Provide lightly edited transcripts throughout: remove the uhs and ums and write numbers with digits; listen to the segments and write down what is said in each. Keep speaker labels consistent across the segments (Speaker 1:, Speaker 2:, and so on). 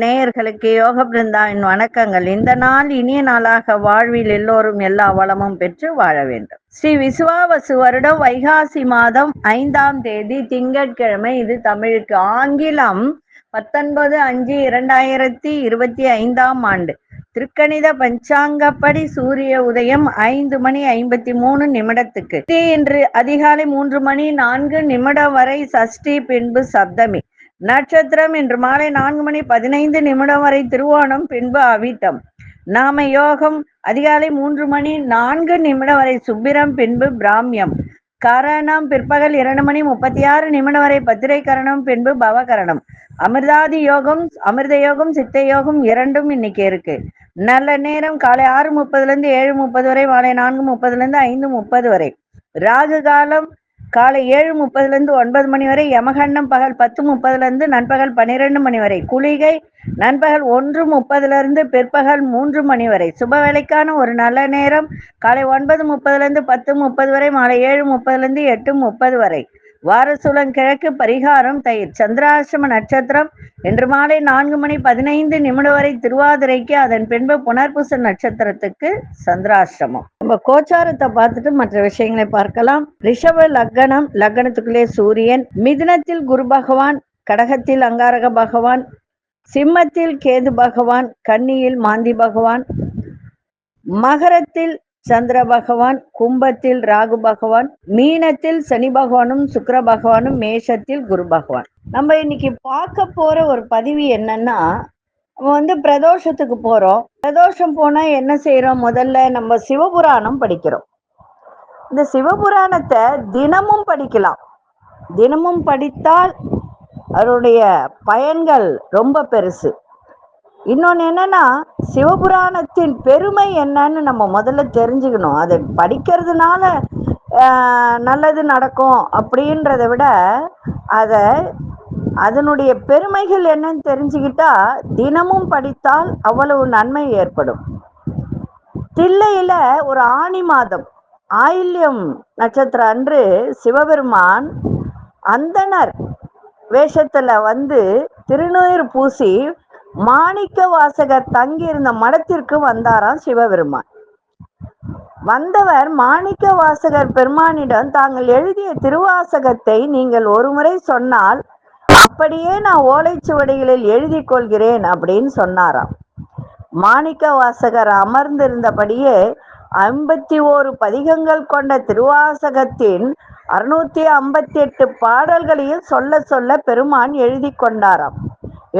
Speaker 1: நேயர்களுக்கு யோக பிருந்தாவின் வணக்கங்கள். இந்த நாள் இனிய நாளாக வாழ்வில் எல்லோரும் எல்லா வளமும் பெற்று வாழ வேண்டும். ஸ்ரீ விசுவாவசு வருடம் வைகாசி மாதம் 5ஆம் தேதி திங்கட்கிழமை. இது தமிழுக்கு. ஆங்கிலம் 19/5/2025 ஆண்டு. திருக்கணித பஞ்சாங்கப்படி சூரிய உதயம் 5:53 இன்று அதிகாலை 3:04 வரை சஷ்டி, பின்பு சப்தமி. நட்சத்திரம் இன்று மாலை 4:15 வரை திருவோணம், பின்பு அவிட்டம். நாம யோகம் அதிகாலை 3:04 வரை சுப்பிரம், பின்பு பிராமியம். கரணம் பிற்பகல் 2:36 வரை பத்திரை கரணம், பின்பு பவகரணம். அமிர்தாதி யோகம், அமிர்த யோகம், சித்த யோகம் இரண்டும் இன்னைக்கு இருக்கு. நல்ல நேரம் காலை 6:30 7:30 வரை, மாலை 4:30 5:30 வரை. ராகு காலம் காலை 7:30 9 வரை. யமகண்டம் பகல் 10:30 நண்பகல் 12 வரை. குளிகை நண்பகல் 1:30 பிற்பகல் 3 வரை. சுப வேலைக்கான ஒரு நல்ல நேரம் காலை 9:30 10:30 வரை, மாலை 7:30 8:30 வரை. வாரசூலம் கிழக்கு. பரிகாரம் தயிர். சந்திராசிரம நட்சத்திரம் இன்று மாலை 4:15 வரை திருவாதிரைக்கு, அதன் பின்பு புனர்பூச நட்சத்திரத்துக்கு சந்திராசிரமம். நம்ம கோச்சாரத்தை பார்த்துட்டு மற்ற விஷயங்களை பார்க்கலாம். ரிஷப லக்னம், லக்னத்துக்குள்ளே சூரியன். மிதுனத்தில் குரு பகவான், கடகத்தில் அங்காரக பகவான், சிம்மத்தில் கேது பகவான், கன்னியில் மாந்தி பகவான், மகரத்தில் சந்திர பகவான், கும்பத்தில் ராகு பகவான், மீனத்தில் சனி பகவானும் சுக்கிர பகவானும், மேஷத்தில் குரு பகவான். நம்ம இன்னைக்கு பார்க்க போற ஒரு பதிவு என்னன்னா, நம்ம பிரதோஷத்துக்கு போறோம். பிரதோஷம் போனா என்ன செய்யறோம்? முதல்ல நம்ம சிவபுராணம் படிக்கிறோம். இந்த சிவபுராணத்தை தினமும் படிக்கலாம். தினமும் படித்தால் அதனுடைய பயன்கள் ரொம்ப பெருசு. இன்னொன்னு என்னன்னா, சிவபுராணத்தின் பெருமை என்னன்னு நம்ம முதல்ல தெரிஞ்சுக்கணும். அதை படிக்கிறதுனால நல்லது நடக்கும் அப்படின்றத விட அதனுடைய பெருமைகள் என்னன்னு தெரிஞ்சுக்கிட்டா தினமும் படித்தால் அவ்வளவு நன்மை ஏற்படும். தில்லையில ஒரு ஆனி மாதம் ஆயில்யம் நட்சத்திரம் அன்று சிவபெருமான் அந்தணர் வேஷத்துல திருநீர் பூசி மாணிக்க வாசகர் தங்கி இருந்த மடத்திற்கு வந்தாராம் சிவபெருமான். வந்தவர் மாணிக்க வாசகர் பெருமானிடம், தாங்கள் எழுதிய திருவாசகத்தை நீங்கள் ஒருமுறை சொன்னால் அப்படியே நான் ஓலைச்சுவடிகளில் எழுதி கொள்கிறேன் அப்படின்னு சொன்னாராம். மாணிக்க வாசகர் அமர்ந்திருந்தபடியே 51 பதிகங்கள் கொண்ட திருவாசகத்தின் 658 பாடல்களையும் சொல்ல சொல்ல பெருமான் எழுதி கொண்டாராம்.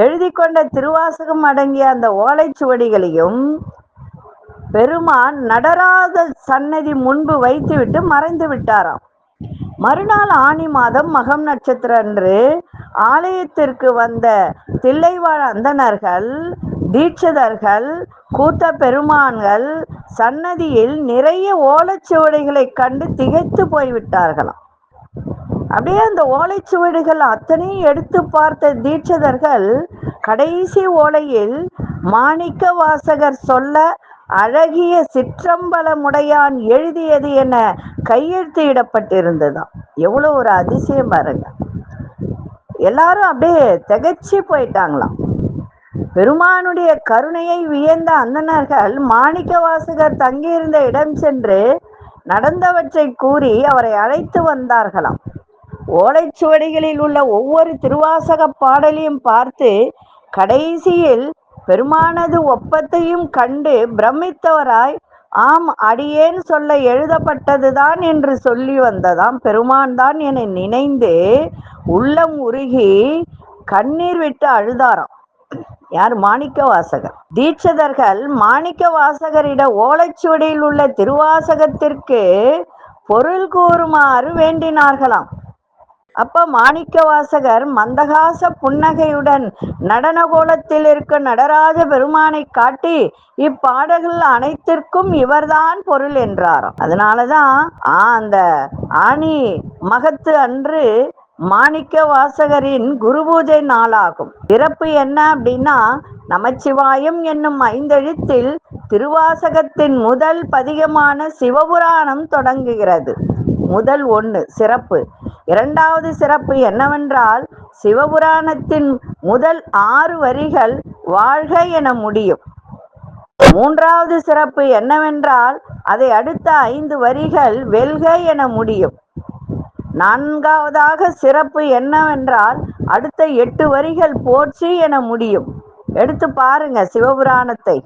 Speaker 1: எழுதி கொண்ட திருவாசகம் அடங்கிய அந்த ஓலைச்சுவடிகளையும் பெருமான் நடராஜ சன்னதி முன்பு வைத்துவிட்டு மறைந்து விட்டாராம். மறுநாள் ஆனி மாதம் மகம் நட்சத்திரம் அன்று ஆலயத்திற்கு வந்த தில்லைவாழ் அந்தணர்கள், தீட்சிதர்கள், கூத்த பெருமான்கள் சன்னதியில் நிறைய ஓலைச்சுவடிகளை கண்டு திகைத்து போய்விட்டார்களாம். அப்படியே அந்த ஓலைச்சுவடிகள் அத்தனையும் எடுத்து பார்த்த தீட்சிதர்கள் கடைசி ஓலையில் மாணிக்க வாசகர் சொல்ல அழகிய சிற்றம்பலமுடையான் எழுதியது என கையெழுத்து இடப்பட்டிருந்ததாம். எவ்வளவு ஒரு அதிசயம் பாருங்க. எல்லாரும் அப்படியே திகைச்சு போயிட்டாங்களாம். பெருமானுடைய கருணையை வியந்த அந்தணர்கள் மாணிக்க வாசகர் தங்கியிருந்த இடம் சென்று நடந்தவற்றை கூறி அவரை அழைத்து வந்தார்களாம். ஓலைச்சுவடிகளில் உள்ள ஒவ்வொரு திருவாசக பாடலையும் பார்த்து கடைசியில் பெருமானது ஒப்பத்தையும் கண்டு பிரமித்தவராய், ஆம், அடியேன் சொல்ல எழுதப்பட்டதுதான் என்று சொல்லி வந்ததாம் பெருமான் தான் என நினைந்து உள்ளம் உருகி கண்ணீர் விட்டு அழுதாராம். யார்? மாணிக்க வாசகர். தீட்சிதர்கள் மாணிக்க வாசகரிட ஓலைச்சுவடியில் உள்ள திருவாசகத்திற்கு பொருள் கூறுமாறு வேண்டினார்களாம். அப்ப மாணிக்க வாசகர் மந்தகாச புன்னகையுடன் நடன கோலத்தில் இருக்க நடராஜ பெருமானை காட்டி, இப்பாடல்கள் அனைத்திற்கும் இவர்தான் பொருள் என்றாராம். அதனாலதான் அந்த ஆனி மகத்து அன்று மாணிக்க வாசகரின் குரு பூஜை நாளாகும். சிறப்பு என்ன அப்படின்னா, நமச்சிவாயம் என்னும் 5 எழுத்தில் திருவாசகத்தின் முதல் பதிகமான சிவபுராணம் தொடங்குகிறது. முதல் ஒன்று சிறப்பு. இரண்டாவது சிறப்பு என்னவென்றால், சிவபுராணத்தின் முதல் 6 வரிகள் வாழ்க என முடியும். மூன்றாவது சிறப்பு என்னவென்றால், அதை அடுத்த 5 வரிகள் வெல்க என முடியும். நான்காவதாக சிறப்பு என்னவென்றால், அடுத்த 8 வரிகள் போற்றி என முடியும். எடுத்து பாருங்க, சிவபுராணத்தை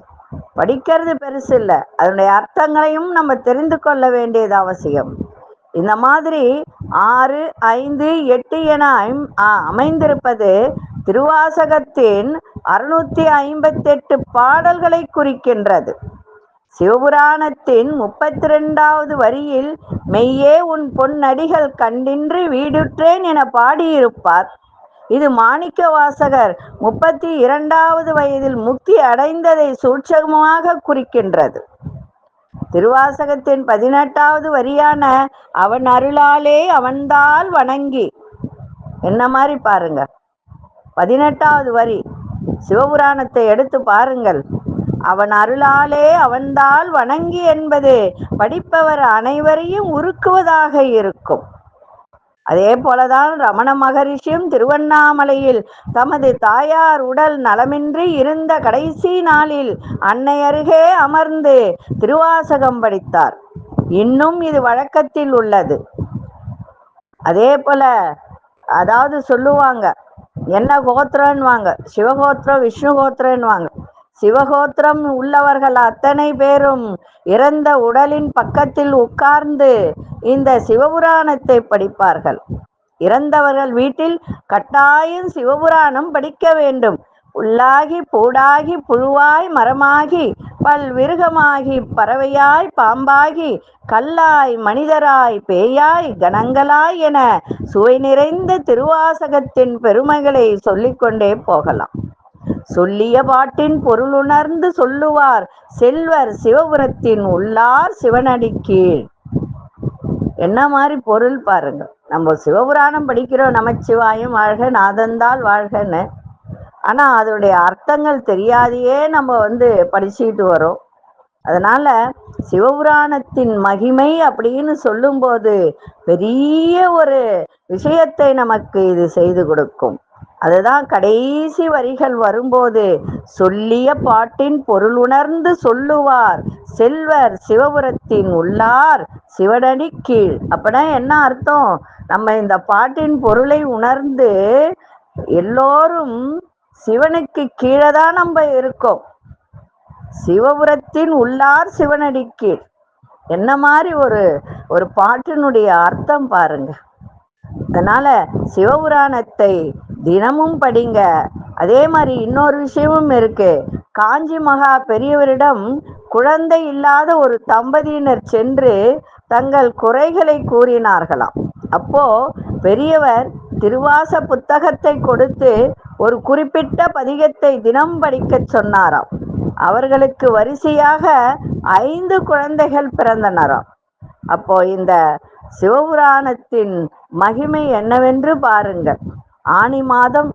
Speaker 1: படிக்கிறது பெருசு இல்லை, அதனுடைய அர்த்தங்களையும் நம்ம தெரிந்து கொள்ள வேண்டியது அவசியம். இந்த மாதிரி 6, 5, 8 என அமைந்திருப்பது திருவாசகத்தின் 658 பாடல்களை குறிக்கின்றது. சிவபுராணத்தின் 32வது வரியில் மெய்யே உன் பொன்னடிகள் கண்டின்று வீடுற்றேன் என பாடியிருப்பார். இது மாணிக்க வாசகர் 32வது வயதில் முக்தி அடைந்ததை சூட்சகமாக குறிக்கின்றது. திருவாசகத்தின் 18வது வரியான அவன் அருளாலே அவன்தாள் வணங்கி, என்ன மாதிரி பாருங்க, 18வது வரி சிவபுராணத்தை எடுத்து பாருங்கள். அவன் அருளாலே அவன்தாள் வணங்கி என்பது படிப்பவர் அனைவரையும் உருக்குவதாக இருக்கும். அதே போலதான் ரமண மகரிஷியும் திருவண்ணாமலையில் தமது தாயார் உடல் நலமின்றி இருந்த கடைசி நாளில் அன்னை அருகே அமர்ந்து திருவாசகம் படித்தார். இன்னும் இது வழக்கத்தில் உள்ளது. அதே போல அதாவது சொல்லுவாங்க, என்ன கோத்திரம்வாங்க, சிவகோத்திரம் விஷ்ணு கோத்திரம்வாங்க. சிவகோத்திரம் உள்ளவர்கள் அத்தனை பேரும் இறந்த உடலின் பக்கத்தில் உட்கார்ந்து இந்த சிவபுராணத்தை படிப்பார்கள். இறந்தவர்கள் வீட்டில் கட்டாயம் சிவபுராணம் படிக்க வேண்டும். புல்லாகி பூடாகி புழுவாய் மரமாகி பல்விருகமாகி பறவையாய் பாம்பாகி கல்லாய் மனிதராய் பேயாய் கணங்களாய் என சுவை நிறைந்த திருவாசகத்தின் பெருமைகளை சொல்லிக்கொண்டே போகலாம். சொல்லிய பாட்டின் பொருளுணர்ந்து சொல்லுவார் செல்வர் சிவபுரத்தின் உள்ளார் சிவனடி கீழ். என்ன மாதிரி பொருள் பாருங்க. நம்ம சிவபுராணம் படிக்கிறோம், நமச்சிவாயம் வாழ்க நாதந்தால் வாழ்கன்னு. ஆனா அதனுடைய அர்த்தங்கள் தெரியாதையே நம்ம படிச்சுக்கிட்டு வரோம். அதனால சிவபுராணத்தின் மகிமை அப்படின்னு சொல்லும்போது பெரிய ஒரு விஷயத்தை நமக்கு இது செய்து கொடுக்கும். அதுதான் கடைசி வரிகள் வரும்போது சொல்லிய பாட்டின் பொருள் உணர்ந்து சொல்லுவார் செல்வர் சிவபுரத்தின் உள்ளார் சிவனடி கீழ். அப்படின்னா என்ன அர்த்தம்? நம்ம இந்த பாட்டின் பொருளை உணர்ந்து எல்லோரும் சிவனுக்கு கீழே தான் நம்ம இருக்கோம். சிவபுரத்தின் உள்ளார் சிவனடி கீழ். என்ன மாதிரி ஒரு பாட்டினுடைய அர்த்தம் பாருங்க. அதனால சிவபுராணத்தை தினமும் படிங்க. அதே மாதிரி இன்னொரு விஷயமும் இருக்கு. காஞ்சி மகா பெரியவரிடம் குழந்தை இல்லாத ஒரு தம்பதியினர் சென்று தங்கள் குறைகளை கூறினார்களாம். அப்போ பெரியவர் திருவாச புத்தகத்தை கொடுத்து ஒரு குறிப்பிட்ட பதிகத்தை தினம் படிக்க சொன்னாராம். அவர்களுக்கு வரிசையாக 5 குழந்தைகள் பிறந்தனராம். அப்போ இந்த சிவபுராணத்தின் மகிமை என்னவென்று பாருங்கள். ஆனி மாதம்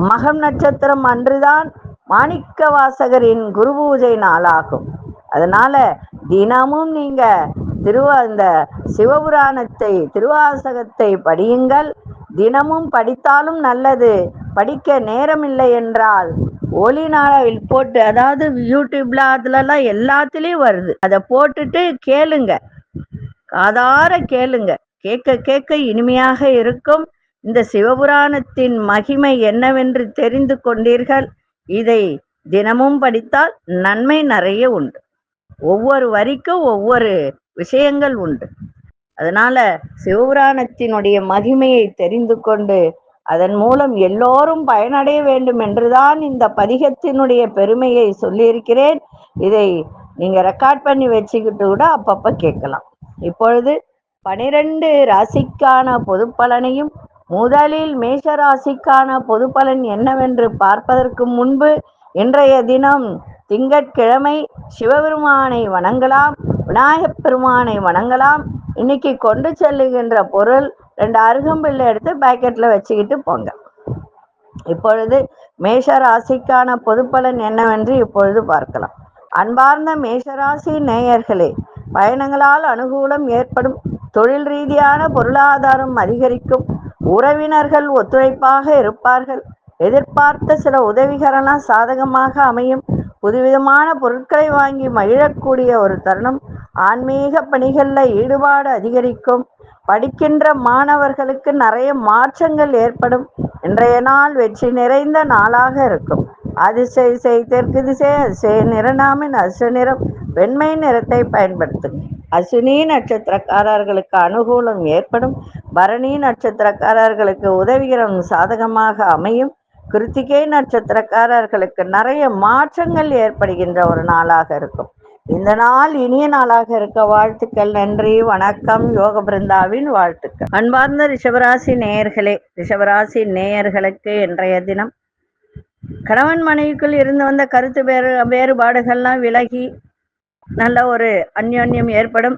Speaker 1: மகம் நட்சத்திரம் அன்றுதான் மாணிக்க வாசகரின் குரு பூஜை நாளாகும். அதனால தினமும் நீங்க இந்த சிவபுராணத்தை திருவாசகத்தை படியுங்கள். தினமும் படித்தாலும் நல்லது. படிக்க நேரம் இல்லை என்றால் ஒலி நாளில் போட்டு, அதாவது யூடியூப்ல அதுலலாம் எல்லாத்துலயும் வருது, அதை போட்டுட்டு கேளுங்க, காதார கேளுங்க. கேட்க கேட்க இனிமையாக இருக்கும். இந்த சிவபுராணத்தின் மகிமை என்னவென்று தெரிந்து கொண்டீர்கள். இதை தினமும் படித்தால் நன்மை நிறைய உண்டு. ஒவ்வொரு வரிக்கும் ஒவ்வொரு விஷயங்கள் உண்டு. அதனால சிவபுராணத்தினுடைய மகிமையை தெரிந்து கொண்டு அதன் மூலம் எல்லோரும் பயனடைய வேண்டும் என்றுதான் இந்த பதிகத்தினுடைய பெருமையை சொல்லியிருக்கிறேன். இதை நீங்க ரெக்கார்ட் பண்ணி வச்சுக்கிட்டு கூட அப்பப்ப கேட்கலாம். இப்பொழுது 12 ராசிக்கான பொது பலனையும் முதலில் மேஷ ராசிக்கான பொது பலன் என்னவென்று பார்ப்பதற்கு முன்பு, இன்றைய தினம் திங்கட்கிழமை சிவபெருமானை வணங்கலாம், விநாயகப் பெருமானை வணங்கலாம். இன்னைக்கு கொண்டு செல்லுகின்ற பொருள் 2 அருகம்பிள்ளை எடுத்து பாக்கெட்ல வச்சுக்கிட்டு போங்க. இப்பொழுது மேஷ ராசிக்கான பொது பலன் என்னவென்று இப்பொழுது பார்க்கலாம். அன்பார்ந்த மேஷராசி நேயர்களே, பயணங்களால் அனுகூலம் ஏற்படும். தொழில் ரீதியான பொருளாதாரம் அதிகரிக்கும். உறவினர்கள் ஒத்துழைப்பாக இருப்பார்கள். எதிர்பார்த்த சில உதவிகரெல்லாம் சாதகமாக அமையும். புதுவிதமான பொருட்களை வாங்கி மகிழக்கூடிய ஒரு தருணம். ஆன்மீக பணிகளில் ஈடுபாடு அதிகரிக்கும். படிக்கின்ற மாணவர்களுக்கு நிறைய மாற்றங்கள் ஏற்படும். இன்றைய நாள் வெற்றி நிறைந்த நாளாக இருக்கும். அதிசய தெற்கு திசை அதிசய நிறநாமின் அசு நிறம் வெண்மை நிறத்தை பயன்படுத்தும். அசுனி நட்சத்திரக்காரர்களுக்கு அனுகூலம் ஏற்படும். பரணி நட்சத்திரக்காரர்களுக்கு உதவிகரம் சாதகமாக அமையும். கிருத்திகை நட்சத்திரக்காரர்களுக்கு நிறைய மாற்றங்கள் ஏற்படுகின்ற ஒரு நாளாக இருக்கும். இந்த நாள் இனிய நாளாக இருக்க வாழ்த்துக்கள். நன்றி, வணக்கம். யோக பிருந்தாவின் வாழ்த்துக்கள். அன்பார்ந்த ரிஷபராசி நேயர்களே, ரிஷபராசி நேயர்களுக்கு இன்றைய தினம் கணவன் மனைவிக்குள் இருந்து வந்த கருத்து வேறுபாடுகள்லாம் விலகி நல்ல ஒரு அந்யோன்யம் ஏற்படும்.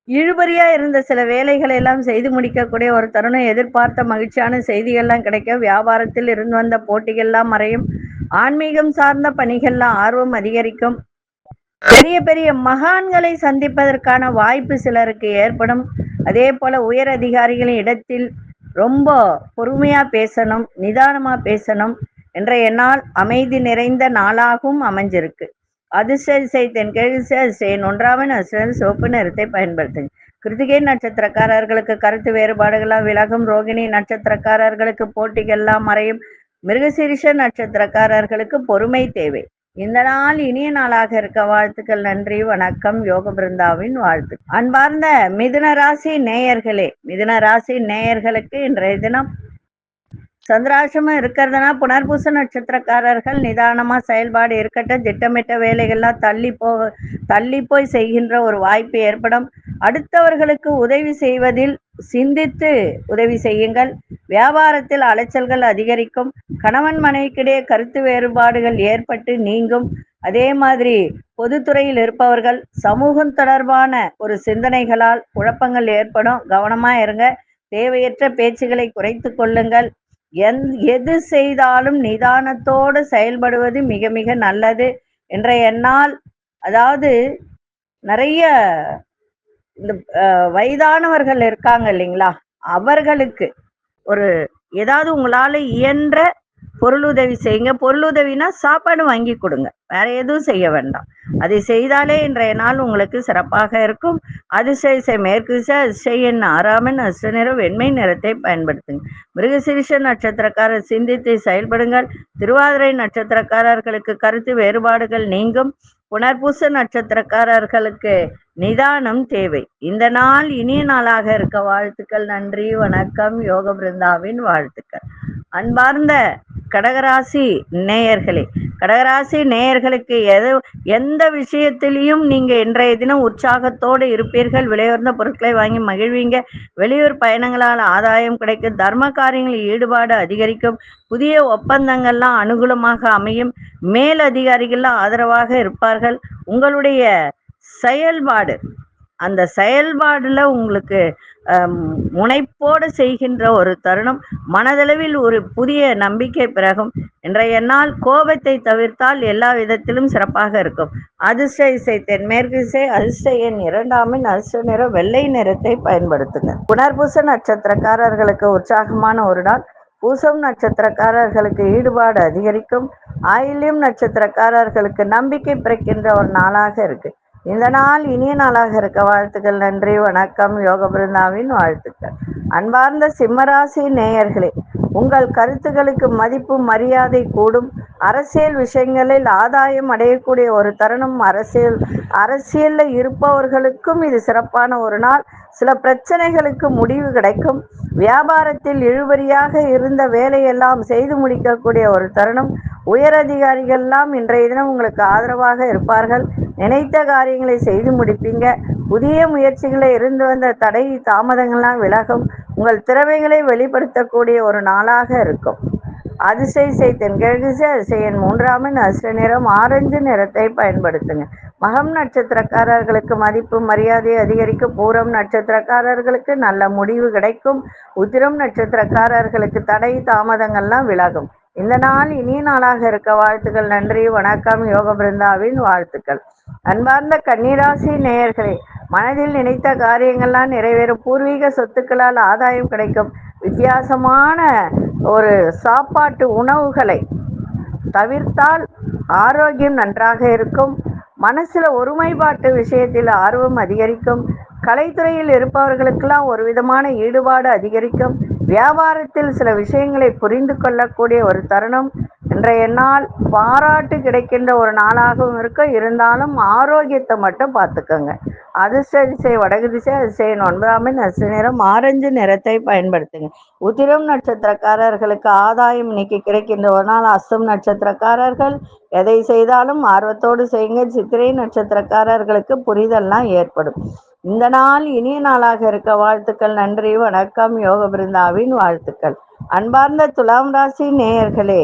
Speaker 1: இழுபறியா இருந்த சில வேலைகளை எல்லாம் செய்து முடிக்கக்கூடிய ஒரு தருணம். எதிர்பார்த்த மகிழ்ச்சியான செய்திகள்லாம் கிடைக்கும். வியாபாரத்தில் இருந்து வந்த போட்டிகள்லாம் மறையும். ஆன்மீகம் சார்ந்த பணிகள்லாம் ஆர்வம் அதிகரிக்கும். பெரிய பெரிய மகான்களை சந்திப்பதற்கான வாய்ப்பு சிலருக்கு ஏற்படும். அதே போல உயர் அதிகாரிகளின் இடத்தில் ரொம்ப பொறுமையா பேசணும், நிதானமா பேசணும். இன்றைய நாள் அமைதி நிறைந்த நாளாகவும் அமைஞ்சிருக்கு. அதிசய தென்கிழக்கு அதிசயன் ஒன்றாவின் அசுரன் சிவப்பு நிறத்தை பயன்படுத்துங்க. கிருத்திகை நட்சத்திரக்காரர்களுக்கு கருத்து வேறுபாடுகளாம் விலகும். ரோகிணி நட்சத்திரக்காரர்களுக்கு போட்டிகள்லாம் மறையும். மிருகசீரிஷ நட்சத்திரக்காரர்களுக்கு பொறுமை தேவை. இந்த நாள் இனிய நாளாக இருக்க வாழ்த்துக்கள். நன்றி, வணக்கம். யோக பிருந்தாவின் வாழ்த்து. அன்பார்ந்த மிதுன ராசி நேயர்களே, மிதுன ராசி நேயர்களுக்கு இன்றைய தினம் சந்திராசிரமம் இருக்கிறதுனா புனர்பூச நட்சத்திரக்காரர்கள் நிதானமா செயல்பாடு இருக்கட்டும். திட்டமிட்ட வேலைகள்லாம் தள்ளி போய் செய்கின்ற ஒரு வாய்ப்பு ஏற்படும். அடுத்தவர்களுக்கு உதவி செய்வதில் சிந்தித்து உதவி செய்யுங்கள். வியாபாரத்தில் அலைச்சல்கள் அதிகரிக்கும். கணவன் மனைவிக்கிடையே கருத்து வேறுபாடுகள் ஏற்பட்டு நீங்கும். அதே மாதிரி பொதுத்துறையில் இருப்பவர்கள் சமூகம் தொடர்பான ஒரு சிந்தனைகளால் குழப்பங்கள் ஏற்படும். கவனமா இருங்க. தேவையற்ற பேச்சுகளை குறைத்து கொள்ளுங்கள். எது செய்தாலும் நிதானத்தோடு செயல்படுவது மிக மிக நல்லது. இன்றைய நாள் அதாவது நிறைய இந்த வயதானவர்கள் இருக்காங்க இல்லைங்களா, அவர்களுக்கு ஒரு ஏதாவது உங்களால இயன்ற பொருளுதவி செய்யுங்க. பொருளுதவினா சாப்பாடு வாங்கி கொடுங்க, வேற எதுவும் செய்ய வேண்டாம். அதை செய்தாலே இன்றைய நாள் உங்களுக்கு சிறப்பாக இருக்கும். அதிசய மேற்கு திசை அதிசயன் ஆறாமன் அசு நிறம் வெண்மை நிறத்தை பயன்படுத்துங்க. மிருகசீரிஷ நட்சத்திரக்காரர் சிந்தித்து செயல்படுங்கள். திருவாதிரை நட்சத்திரக்காரர்களுக்கு கருத்து வேறுபாடுகள் நீங்கும். புனர்பூச நட்சத்திரக்காரர்களுக்கு நிதானம் தேவை. இந்த நாள் இனிய நாளாக இருக்க வாழ்த்துக்கள். நன்றி, வணக்கம். யோக பிருந்தாவின் வாழ்த்துக்கள். அன்பார்ந்த கடகராசி நேயர்களே, கடகராசி நேயர்களுக்கு எந்த விஷயத்திலையும் நீங்க இன்றைய தினம் உற்சாகத்தோடு இருப்பீர்கள். விலையுயர்ந்த பொருட்களை வாங்கி மகிழ்வீங்க. வெளியூர் பயணங்களால் ஆதாயம் கிடைக்கும். தர்ம காரியங்களில் ஈடுபாடு அதிகரிக்கும். புதிய ஒப்பந்தங்கள்லாம் அனுகூலமாக அமையும். மேல் அதிகாரிகள்லாம் ஆதரவாக இருப்பார்கள். உங்களுடைய செயல்பாடு, அந்த செயல்பாடுல உங்களுக்கு முனைப்போடு செய்கின்ற ஒரு தருணம். மனதளவில் ஒரு புதிய நம்பிக்கை பிறகும். இன்றைய நாள் கோபத்தை தவிர்த்தால் எல்லா விதத்திலும் சிறப்பாக இருக்கும். அதிர்ஷ்ட தென்மேற்கு திசை அதிர்ஷ்ட இரண்டாமின் அதிர்ஷ்ட நிறம் வெள்ளை நிறத்தை பயன்படுத்துங்க. புனர்பூச நட்சத்திரக்காரர்களுக்கு உற்சாகமான ஒரு நாள். பூசம் நட்சத்திரக்காரர்களுக்கு ஈடுபாடு அதிகரிக்கும். ஆயில்யம் நட்சத்திரக்காரர்களுக்கு நம்பிக்கை பிறக்கின்ற ஒரு நாளாக இருக்கு. இந்த நாள் இனிய நாளாக இருக்க வாழ்த்துக்கள். நன்றி, வணக்கம். யோக பிருந்தாவின் வாழ்த்துக்கள். அன்பார்ந்த சிம்மராசி நேயர்களே, உங்கள் கருத்துக்களுக்கு மதிப்பு மரியாதை கூடும். அரசியல் விஷயங்களில் ஆதாயம் அடையக்கூடிய ஒரு தருணம். அரசியல்ல இருப்பவர்களுக்கும் இது சிறப்பான ஒரு நாள். சில பிரச்சனைகளுக்கு முடிவு கிடைக்கும். வியாபாரத்தில் இழுபறியாக இருந்த வேலையெல்லாம் செய்து முடிக்கக்கூடிய ஒரு தருணம். உயர் அதிகாரிகள்லாம் இன்றைய தினம் உங்களுக்கு ஆதரவாக இருப்பார்கள். நினைத்த காரியங்களை செய்து முடிப்பீங்க. புதிய முயற்சிகளை இருந்து வந்த தடை தாமதங்கள்லாம் விலகும். உங்கள் திறமைகளை வெளிப்படுத்தக்கூடிய ஒரு நாளாக இருக்கும். அதிசய தென்கிழக்கு அதிசயன் மூன்றாமின் அசு நிறம் ஆரஞ்சு நிறத்தை பயன்படுத்துங்க. மகம் நட்சத்திரக்காரர்களுக்கு மதிப்பு மரியாதை அதிகரிக்கும். பூரம் நட்சத்திரக்காரர்களுக்கு நல்ல முடிவு கிடைக்கும். உத்திரம் நட்சத்திரக்காரர்களுக்கு தடை தாமதங்கள்லாம் விலகும். இந்த நாள் இனிய நாளாக இருக்க வாழ்த்துக்கள். நன்றி, வணக்கம். யோக பிருந்தாவின் வாழ்த்துக்கள். அன்பார்ந்த கன்னிராசி நேயர்களே, மனதில் நினைத்த காரியங்கள்லாம் நிறைவேறும். பூர்வீக சொத்துக்களால் ஆதாயம் கிடைக்கும். வித்தியாசமான ஒரு சாப்பாட்டு உணவுகளை தவிர்த்தால் ஆரோக்கியம் நன்றாக இருக்கும். மனசுல ஒருமைப்பாட்டு விஷயத்தில் ஆர்வம் அதிகரிக்கும். கலைத்துறையில் இருப்பவர்களுக்கெல்லாம் ஒரு விதமான ஈடுபாடு அதிகரிக்கும். வியாபாரத்தில் சில விஷயங்களை புரிந்து கொள்ளக்கூடிய ஒரு தருணம். இன்றைய நாள் பாராட்டு கிடைக்கின்ற ஒரு நாளாகவும் இருக்கும். இருந்தாலும் ஆரோக்கியத்தை மட்டும் பார்த்துக்கோங்க. அதிர்ஷ்ட திசை வடகு திசை, அதிசயம் 9ஆம் எண், அதிர்ஷ்ட நிறம் ஆரஞ்சு நிறத்தை பயன்படுத்துங்க. உத்திரம் நட்சத்திரக்காரர்களுக்கு ஆதாயம் இன்னைக்கு கிடைக்கின்ற ஒரு நாள். அஸ்தம் நட்சத்திரக்காரர்கள் எதை செய்தாலும் ஆர்வத்தோடு செய்யுங்க. சித்திரை நட்சத்திரக்காரர்களுக்கு புரிதல்லாம் ஏற்படும். இந்த நாள் இனிய நாளாக இருக்க வாழ்த்துக்கள். நன்றி, வணக்கம். யோக பிருந்தாவின் வாழ்த்துக்கள். அன்பார்ந்த துலாம் ராசி நேயர்களே,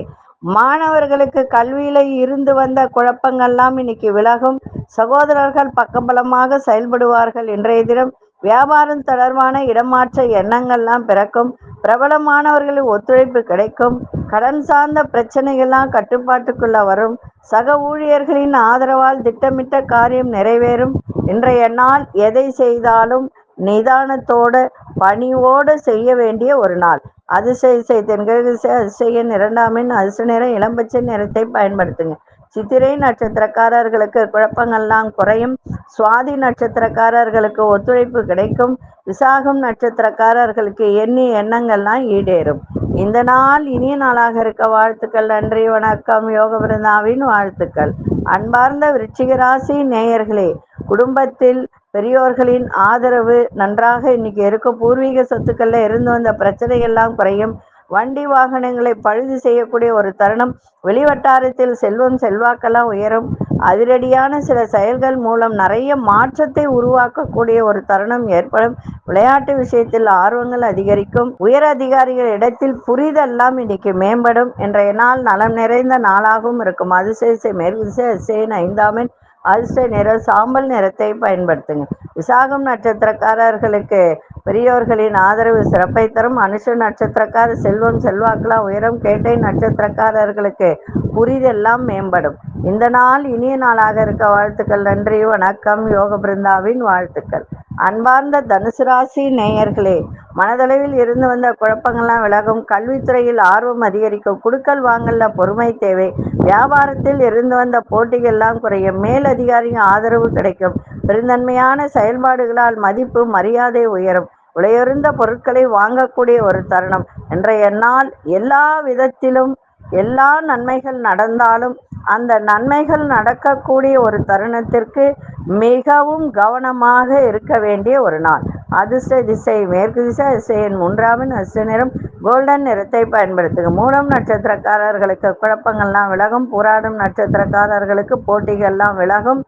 Speaker 1: மாணவர்களுக்கு கல்வியில இருந்து வந்த குழப்பங்கள்லாம் இன்னைக்கு விலகும். சகோதரர்கள் பக்கபலமாக செயல்படுவார்கள். இன்றைய தினம் வியாபாரம் தொடர்பான இடமாற்ற எண்ணங்கள்லாம் பிறக்கும். பிரபலமானவர்களின் ஒத்துழைப்பு கிடைக்கும். கடன் சார்ந்த பிரச்சனைகள்லாம் கட்டுப்பாட்டுக்குள்ள வரும். சக ஊழியர்களின் ஆதரவால் திட்டமிட்ட காரியம் நிறைவேறும். இன்றைய நாள் எதை செய்தாலும் நிதானத்தோடு பணிவோடு செய்ய வேண்டிய ஒரு நாள். அதிசய தென்கிழக்கு திசை, அதிசய 2ஆம் எண், அதிர்ஷ்ட நிறம் இளம்பச்சை நிறத்தை பயன்படுத்துங்க. சித்திரை நட்சத்திரக்காரர்களுக்கு குழப்பங்கள்லாம் குறையும். சுவாதி நட்சத்திரக்காரர்களுக்கு ஒத்துழைப்பு கிடைக்கும். விசாகம் நட்சத்திரக்காரர்களுக்கு எண்ணிய எண்ணங்கள்லாம் ஈடேறும். இந்த நாள் இனிய நாளாக இருக்க வாழ்த்துக்கள். நன்றி, வணக்கம். யோக பிருந்தாவின் வாழ்த்துக்கள். அன்பார்ந்த விருச்சிக ராசி நேயர்களே, குடும்பத்தில் பெரியோர்களின் ஆதரவு நன்றாக இன்னைக்கு இருக்கும். பூர்வீக சொத்துக்கள்ல இருந்து வந்த பிரச்சனைகள்லாம் குறையும். வண்டி வாகனங்களை பழுது செய்யக்கூடிய ஒரு தருணம். வெளிவட்டாரத்தில் செல்வம் செல்வாக்கெல்லாம் உயரும். அதிரடியான சில செயல்கள் மூலம் நிறைய மாற்றத்தை உருவாக்கக்கூடிய ஒரு தருணம் ஏற்படும். விளையாட்டு விஷயத்தில் ஆர்வங்கள் அதிகரிக்கும். உயர் அதிகாரிகள் இடத்தில் புரிதெல்லாம் இன்னைக்கு மேம்படும். இன்றைய நாள் நலம் நிறைந்த நாளாகவும் இருக்கும். அதிசய மேற்கு திசை, அதிசயம் 5ஆம் எண், அதிர்ஷ்ட நிறம் சாம்பல் நிறத்தை பயன்படுத்துங்க. விசாகம் நட்சத்திரக்காரர்களுக்கு பெரியோர்களின் ஆதரவு சிறப்பை தரும். அனுஷ நட்சத்திரக்கார செல்வம் செல்வாக்கெல்லாம் உயரும். கேட்டை நட்சத்திரக்காரர்களுக்கு புரிதெல்லாம் மேம்படும். இந்த நாள் இனிய நாளாக இருக்க வாழ்த்துக்கள். நன்றி, வணக்கம். யோக பிருந்தாவின் வாழ்த்துக்கள். அன்பார்ந்த தனுசு ராசி நேயர்களே, மனதளவில் இருந்து வந்த குழப்பங்கள்லாம் விலகும். கல்வித்துறையில் ஆர்வம் அதிகரிக்கும். குடுக்கல் வாங்கல்ல பொறுமை தேவை. வியாபாரத்தில் இருந்து வந்த போட்டிகள்லாம் குறையும். மேலதிகாரியின் ஆதரவு கிடைக்கும். பெருந்தன்மையான செயல்பாடுகளால் மதிப்பு மரியாதை உயரும். விலையுறந்த பொருட்களை வாங்கக்கூடிய ஒரு தருணம். இன்றைய நாள் எல்லா விதத்திலும் எல்லா நன்மைகள் நடந்தாலும் அந்த நன்மைகள் நடக்கக்கூடிய ஒரு தருணத்திற்கு மிகவும் கவனமாக இருக்க வேண்டிய ஒரு நாள். அதிர்ஷ்ட திசை மேற்கு திசை, அதிசயம் 3ஆம் எண், அதிர்ஷ்ட நிறம் கோல்டன் நிறத்தை பயன்படுத்துங்க. மூலம் நட்சத்திரக்காரர்களுக்கு குழப்பங்கள்லாம் விலகும். பூராடம் நட்சத்திரக்காரர்களுக்கு போட்டிகள்லாம் விலகும்.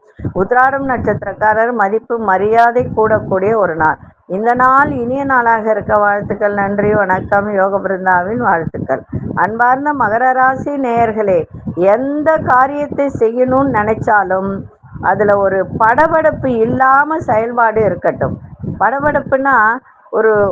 Speaker 1: உத்திராடம் நட்சத்திரக்காரர் மதிப்பு மரியாதை கூடக்கூடிய ஒரு நாள். இந்த நாள் இனிய நாளாக இருக்க வாழ்த்துக்கள். நன்றி, வணக்கம். யோக பிருந்தாவின் வாழ்த்துக்கள். அன்பார்ந்த மகர ராசி நேயர்களே, எந்த காரியத்தை செய்யணும்னு நினைச்சாலும் அதுல ஒரு படபடப்பு இல்லாம செயல்பாடு இருக்கட்டும். படபடப்புனா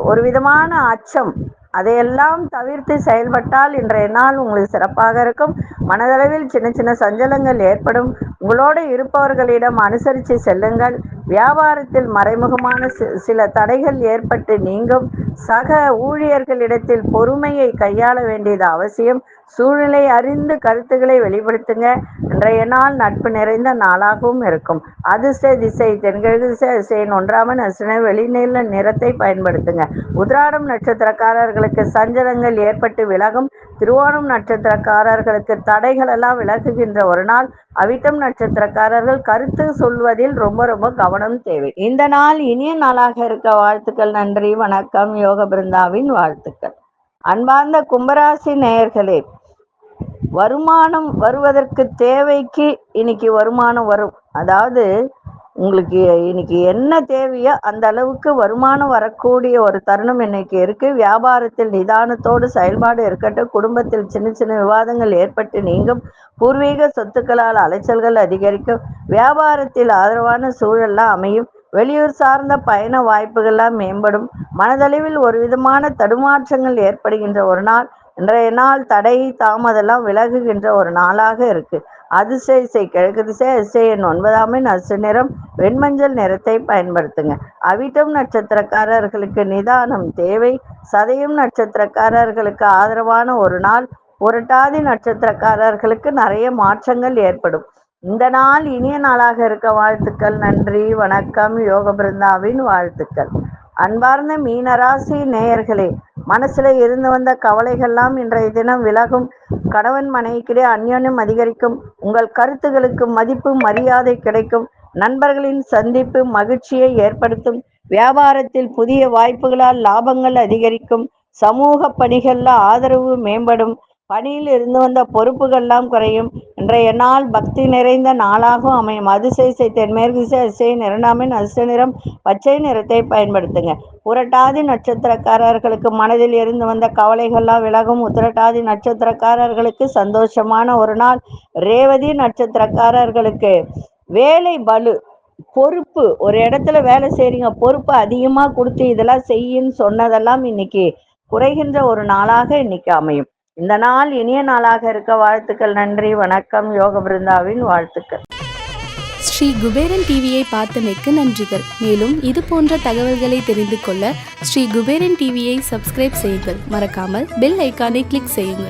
Speaker 1: ஒரு விதமான அச்சம், அதையெல்லாம் தவிர்த்து செயல்பட்டால் இன்றைய நாள் உங்களுக்கு சிறப்பாக இருக்கும். மனதளவில் சின்ன சின்ன சஞ்சலங்கள் ஏற்படும். உங்களோடு இருப்பவர்களிடம் அனுசரித்து செல்லுங்கள். வியாபாரத்தில் மறைமுகமான சில தடைகள் ஏற்பட்டு நீங்கும். சக ஊழியர்களிடத்தில் பொறுமையை கையாள வேண்டியது அவசியம். சூழ்நிலை அறிந்து கருத்துக்களை வெளிப்படுத்துங்க. இன்றைய நாள் நட்பு நிறைந்த நாளாகவும் இருக்கும். அதிர்ஷ்ட திசை தென்கிழக்கு திசை, அதிசயம் 1ஆம் எண், அதிர்ஷ்ட வெளிநீல நிறத்தை பயன்படுத்துங்க. உத்திராடம் நட்சத்திரக்காரர்களுக்கு சஞ்சலங்கள் ஏற்பட்டு விலகும். திருவோணம் நட்சத்திரக்காரர்களுக்கு தடைகள் எல்லாம் விலகுகின்ற ஒரு நாள். அவிட்டம் நட்சத்திரக்காரர்கள் கருத்து சொல்வதில் ரொம்ப ரொம்ப கவனம் தேவை. இந்த நாள் இனிய நாளாக இருக்க வாழ்த்துக்கள். நன்றி, வணக்கம். யோக பிருந்தாவின் வாழ்த்துக்கள். அன்பார்ந்த கும்பராசி நேயர்களே, வருமானம் வருவதற்கு தேவைக்கு இன்னைக்கு வருமானம் வரும். அதாவது உங்களுக்கு இன்னைக்கு என்ன தேவையோ அந்த அளவுக்கு வருமானம் வரக்கூடிய ஒரு தருணம் இன்னைக்கு இருக்கு. வியாபாரத்தில் நிதானத்தோடு செயல்பாடு இருக்கட்டும். குடும்பத்தில் சின்ன சின்ன விவாதங்கள் ஏற்பட்டு நீங்கும். பூர்வீக சொத்துக்களால் அலைச்சல்கள் அதிகரிக்கும். வியாபாரத்தில் ஆதரவான சூழல்லாம் அமையும். வெளியூர் சார்ந்த பயண வாய்ப்புகள்லாம் மேம்படும். மனதளவில் ஒரு விதமான தடுமாற்றங்கள் ஏற்படுகின்ற ஒரு நாள். இன்றைய நாள் தடை தாமதெல்லாம் விலகுகின்ற ஒரு நாளாக இருக்கு. அதிர்ஷ்ட இசை கிழக்கு திசை, அதிர்ஷ்ட எண் 9, அதிர்ஷ்ட நிறம் வெண்மஞ்சள் நிறத்தை பயன்படுத்துங்க. அவிட்டம் நட்சத்திரக்காரர்களுக்கு நிதானம் தேவை. சதயம் நட்சத்திரக்காரர்களுக்கு ஆதரவான ஒரு நாள். புரட்டாதி நட்சத்திரக்காரர்களுக்கு நிறைய மாற்றங்கள் ஏற்படும். இந்த நாள் இனிய நாளாக இருக்க வாழ்த்துக்கள். நன்றி, வணக்கம். யோக பிருந்தாவின் வாழ்த்துக்கள். அன்பார்ந்த மீனராசி நேயர்களே, மனசுல இருந்து வந்த கவலைகள்லாம் இன்றைய தினம் விலகும். கணவன் மனைவிக்கிடையே அந்யோன்யம் அதிகரிக்கும். உங்கள் கருத்துகளுக்கு மதிப்பு மரியாதை கிடைக்கும். நண்பர்களின் சந்திப்பு மகிழ்ச்சியை ஏற்படுத்தும். வியாபாரத்தில் புதிய வாய்ப்புகளால் லாபங்கள் அதிகரிக்கும். சமூக பணிகள்ல ஆதரவு மேம்படும். பணியில் இருந்து வந்த பொறுப்புகள்லாம் குறையும். இன்றைய நாள் பக்தி நிறைந்த நாளாகவும் அமையும். அதிசய தென்மேற்கு திசை, அதிசய நிறநாமின் அதிர்ஷ்ட நிறம் பச்சை நிறத்தை பயன்படுத்துங்க. புரட்டாதி நட்சத்திரக்காரர்களுக்கு மனதில் இருந்து வந்த கவலைகள்லாம் விலகும். உத்திரட்டாதி நட்சத்திரக்காரர்களுக்கு சந்தோஷமான ஒரு நாள். ரேவதி நட்சத்திரக்காரர்களுக்கு வேலை பளு, பொறுப்பு, ஒரு இடத்துல வேலை செய்றீங்க, பொறுப்பு அதிகமா கொடுத்து இதெல்லாம் செய்யுன்னு சொன்னதெல்லாம் இன்னைக்கு குறைகின்ற ஒரு நாளாக இன்னைக்கு அமையும். இந்த நாள் இனிய நாளாக இருக்க வாழ்த்துக்கள். நன்றி, வணக்கம். யோக பிருந்தாவின் வாழ்த்துக்கள்.
Speaker 2: ஸ்ரீ குபேரன் டிவியை பார்த்தமைக்கு நன்றிகள். மேலும் இது போன்ற தகவல்களை தெரிந்து கொள்ள ஸ்ரீ குபேரன் டிவியை சப்ஸ்கிரைப் செய்யுங்கள். மறக்காமல் பெல் ஐக்கானை கிளிக் செய்யுங்கள்.